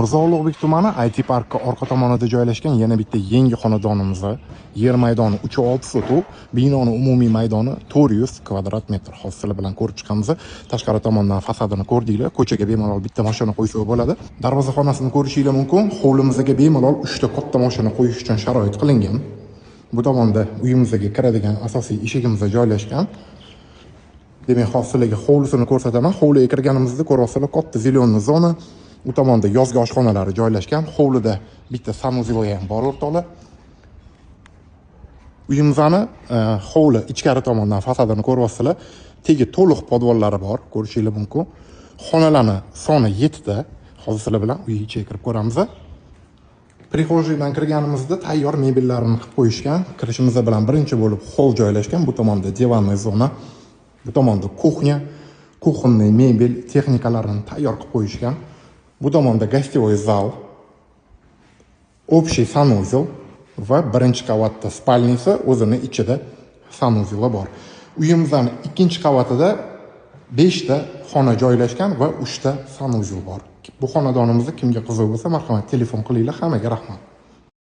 Mirzo Ulug'bek tumani IT parkka orqa tomonida joylashgan yana bitta yangi xonadonimiz. Yer maydoni 3,6 sotuv, binoning umumiy maydoni 400 kvadrat metr. Hozir bilan ko'rib chiqamiz. Tashqari tomondan fasadini ko'rdinglar. Ko'chaga bemalol bitta mashina qo'ysa bo'ladi. Darvoza xonasini ko'rishingiz mumkin. Hovlimizga bemalol 3 ta katta mashina qo'yish uchun sharoit qilingan. Bu tomonda uyimizga kiradigan asosiy eshigimiz joylashgan. Demak, hozirlarga hovlisini ko'rsataman. Hovliga kirganimizda ko'ryapsizlar, katta zelyonniy zona. Bu tomonda yozgi oshxonalari joylashgan. Hovlida bitta sanuzel ham bor o'rtoqlar. Uyimizning hovli ichkari tomondan fasadini ko'ryapsizlar. Tegi to'liq podvollari bor, ko'rishingiz mumkin. Xonalarning soni 7 ta. Hozir sizlar bilan uy ichiga kirib ko'ramiz. Prixojiydan kirganimizda tayyor mebellarni qilib qo'yishgan. Kirishimiz bilan birinchi bo'lib hol joylashgan. Bu tomonda divanniy zona, bu tomonda kuxnya, kuxonniy mebel texnikalarini tayyor qilib qo'yishgan. Bu tomonda gostivoy zal, общий sanuzel va birinchi qavatda spalnisi o'zini ichida sanuzeli bor. Uyimizning ikkinchi qavatida 5 ta xona joylashgan va 3 ta sanuzel bor. Bu xonadonimizni kimga qiziq bo'lsa, marhamat telefon qilinglar. Hammaga rahmat.